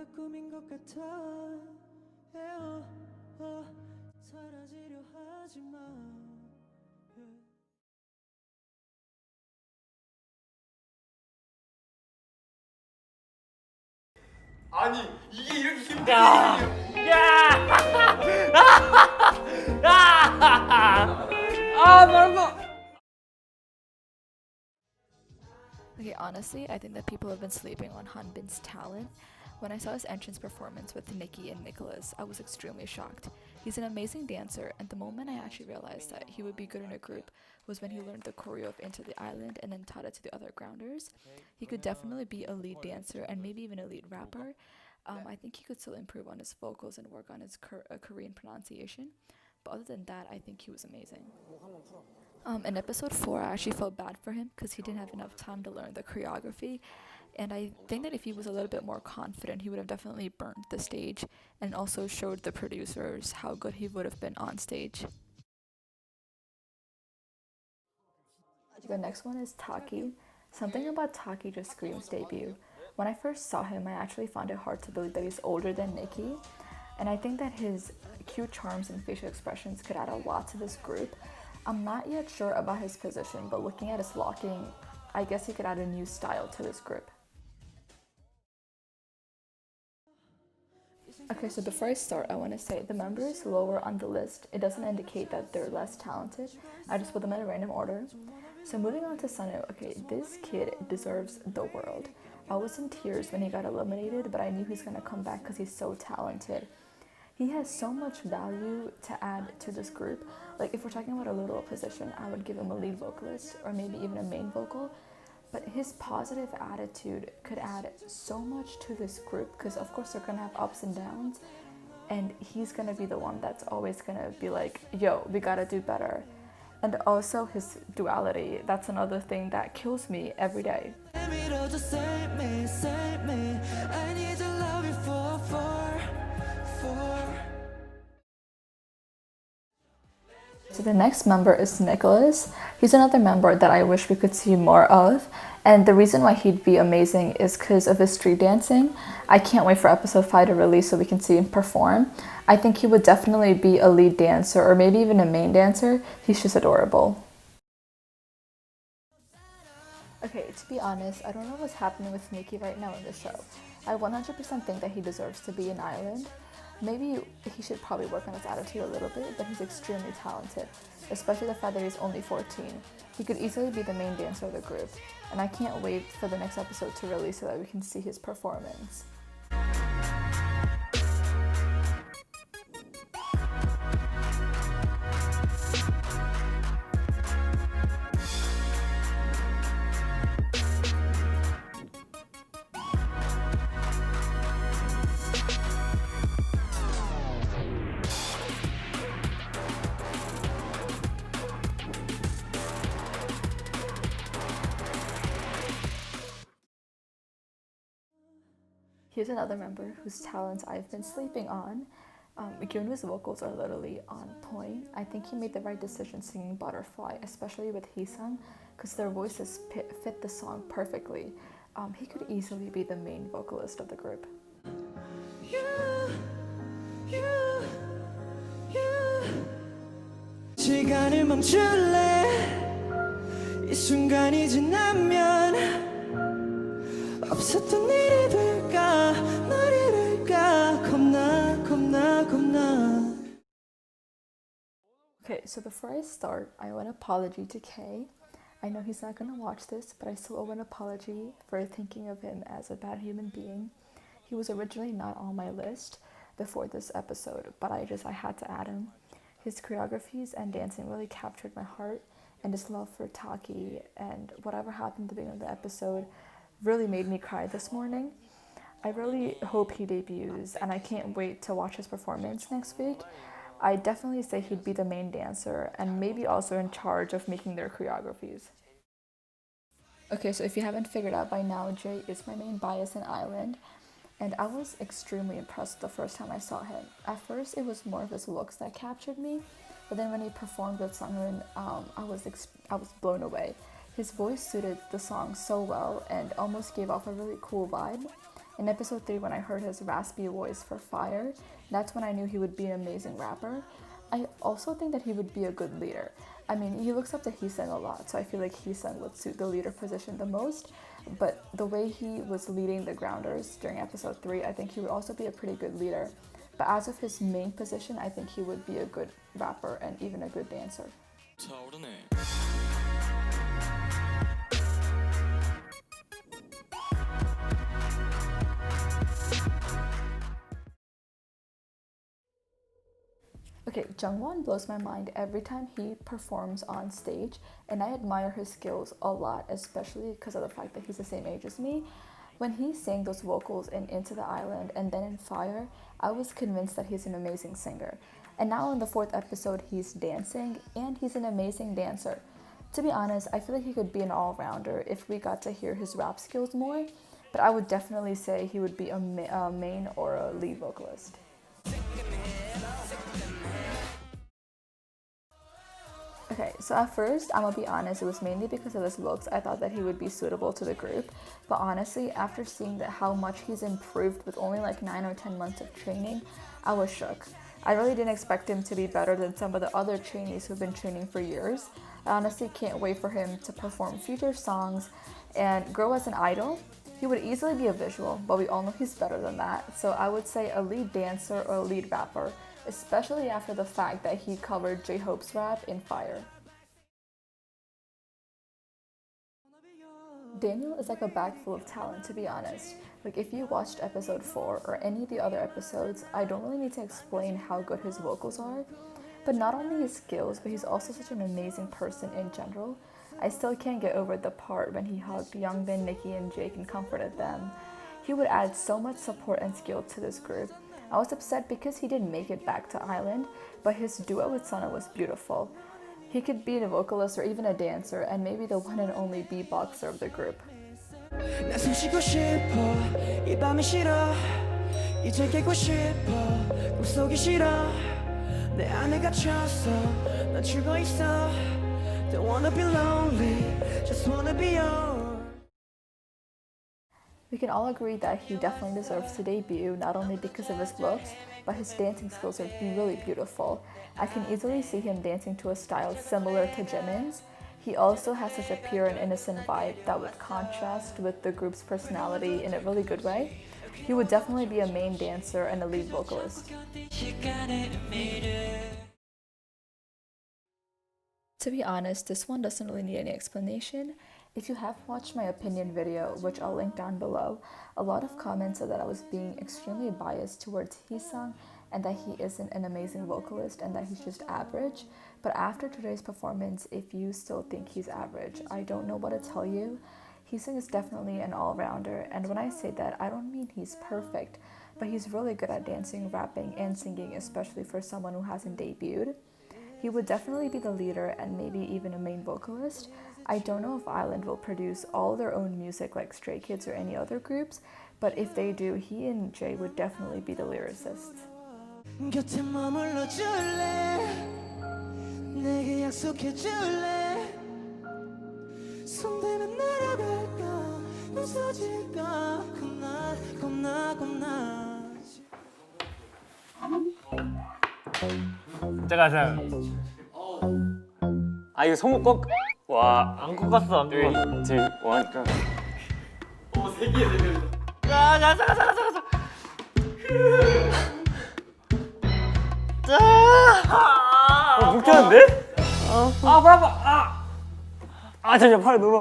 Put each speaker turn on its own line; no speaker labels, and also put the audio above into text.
꿈인 것 같아 사라지려 하지 마
아니 이게 이렇게 힘든
야!
일이에요.
야! 아, 너무.
Okay, honestly, I think that people have been sleeping on Hanbin's talent. When I saw his entrance performance with Nikki and Nicholas, I was extremely shocked. He's an amazing dancer, and the moment I actually realized that he would be good in a group was when he learned the choreo of Into the Island and then taught it to the other grounders. He could definitely be a lead dancer and maybe even a lead rapper. I think he could still improve on his vocals and work on his Korean pronunciation. But other than that, I think he was amazing. In episode 4, I actually felt bad for him because he didn't have enough time to learn the choreography. And I think that if he was a little bit more confident, he would have definitely burned the stage and also showed the producers how good he would have been on stage. The next one is Taki. Something about Taki just screams debut. When I first saw him, I actually found it hard to believe that he's older than Nikki. And I think that his cute charms and facial expressions could add a lot to this group. I'm not yet sure about his position, but looking at his locking, I guess he could add a new style to this group. Okay, so before I start, I want to say the members lower on the list, it doesn't indicate that they're less talented. I just put them in a random order. So moving on to Sunoo, okay, this kid deserves the world. I was in tears when he got eliminated, but I knew he's gonna come back because he's so talented. He has so much value to add to this group. Like if we're talking about a little position, I would give him a lead vocalist or maybe even a main vocal. But his positive attitude could add so much to this group because of course they're gonna have ups and downs, and he's gonna be the one that's always gonna be like, yo, we gotta do better. And also his duality, that's another thing that kills me every day. So the next member is Nicholas. He's another member that I wish we could see more of. And the reason why he'd be amazing is because of his street dancing. I can't wait for episode 5 to release so we can see him perform. I think he would definitely be a lead dancer or maybe even a main dancer. He's just adorable. Okay, to be honest, I don't know what's happening with Niki right now in the show. I 100% think that he deserves to be an I-LAND. Maybe he should probably work on his attitude a little bit, but he's extremely talented, especially the fact that he's only 14. He could easily be the main dancer of the group, and I can't wait for the next episode to release so that we can see his performance. Here's another member whose talents I've been sleeping on. Gyunwoo's vocals are literally on point. I think he made the right decision singing Butterfly, especially with heeseung, because their voices fit the song perfectly. He could easily be the main vocalist of the group.
시간을 멈출래 이 순간이 지나면 없었던 일이 될까 널 잃을까 겁나
Okay, so before I start, I owe an apology to Kay. I know he's not going to watch this, but I still owe an apology for thinking of him as a bad human being. He was originally not on my list before this episode, but I had to add him. His choreographies and dancing really captured my heart, and his love for Taki and whatever happened at the beginning of the episode really made me cry this morning. I really hope he debuts, and I can't wait to watch his performance next week. I definitely say he'd be the main dancer and maybe also in charge of making their choreographies. Okay, so if you haven't figured out by now, Jay is my main bias in I-LAND, and I was extremely impressed the first time I saw him. At first, it was more of his looks that captured me, but then when he performed with Sunghoon, I was blown away. His voice suited the song so well and almost gave off a really cool vibe. In episode 3, when I heard his raspy voice for Fire, that's when I knew he would be an amazing rapper. I also think that he would be a good leader. I mean, he looks up to Heeseung a lot, so I feel like Heeseung would suit the leader position the most. But the way he was leading the grounders during episode 3, I think he would also be a pretty good leader. But as of his main position, I think he would be a good rapper and even a good dancer. Okay, Jungwon blows my mind every time he performs on stage, and I admire his skills a lot, especially because of the fact that he's the same age as me. When he sang those vocals in Into the Island and then in Fire, I was convinced that he's an amazing singer. And now in the 4th episode, he's dancing, and he's an amazing dancer. To be honest, I feel like he could be an all-rounder if we got to hear his rap skills more, but I would definitely say he would be a main or a lead vocalist. Okay, so at first, I'm gonna be honest, it was mainly because of his looks. I thought that he would be suitable to the group, but honestly, after seeing how much he's improved with only like 9 or 10 months of training, I was shook. I really didn't expect him to be better than some of the other trainees who've been training for years. I honestly can't wait for him to perform future songs and grow as an idol. He would easily be a visual, but we all know he's better than that, so I would say a lead dancer or a lead rapper, especially after the fact that he covered J-Hope's rap in Fire. Daniel is like a bag full of talent, to be honest. Like, if you watched episode 4 or any of the other episodes, I don't really need to explain how good his vocals are. But not only his skills, but he's also such an amazing person in general. I still can't get over the part when he hugged Youngbin, Niki, and Jake and comforted them. He would add so much support and skill to this group. I was upset because he didn't make it back to I-LAND, but his duo with Sunoo was beautiful. He could be a vocalist or even a dancer, and maybe the one and only beatboxer of the group.
나 숨쉬고 싶어 이 밤이 싫어 이제 깨고 싶어 꿈속이 싫어 내 안에 갇혔어 난 죽어 있어 Don't wanna be lonely just wanna be yours.
We can all agree that he definitely deserves to debut, not only because of his looks, but his dancing skills are really beautiful. I can easily see him dancing to a style similar to Jimin's. He also has such a pure and innocent vibe that would contrast with the group's personality in a really good way. He would definitely be a main dancer and a lead vocalist. To be honest, this one doesn't really need any explanation. If you haven't watched my opinion video, which I'll link down below, a lot of comments said that I was being extremely biased towards Heeseung and that he isn't an amazing vocalist and that he's just average. But after today's performance, if you still think he's average, I don't know what to tell you. Heeseung is definitely an all-rounder, and when I say that, I don't mean he's perfect, but he's really good at dancing, rapping, and singing, especially for someone who hasn't debuted. He would definitely be the leader and maybe even a main vocalist. I don't know if I-LAND will produce all their own music like Stray Kids or any other groups, but if they do, he and Jay would definitely be the lyricists.
곁에 머물러 줄래 내게 약속해 줄래 손대면 날아갈까 부서질까 겁나
잠깐. 아, 이거 손목 꺾. 와, 안 꺾었어, 안 꺾었어.
3, 2, 1, 고! 오, 세기의 대결이다.
야, 잠깐. 뭉쳤는데? 아, 팔 아파. 잠시만, 팔 눌러.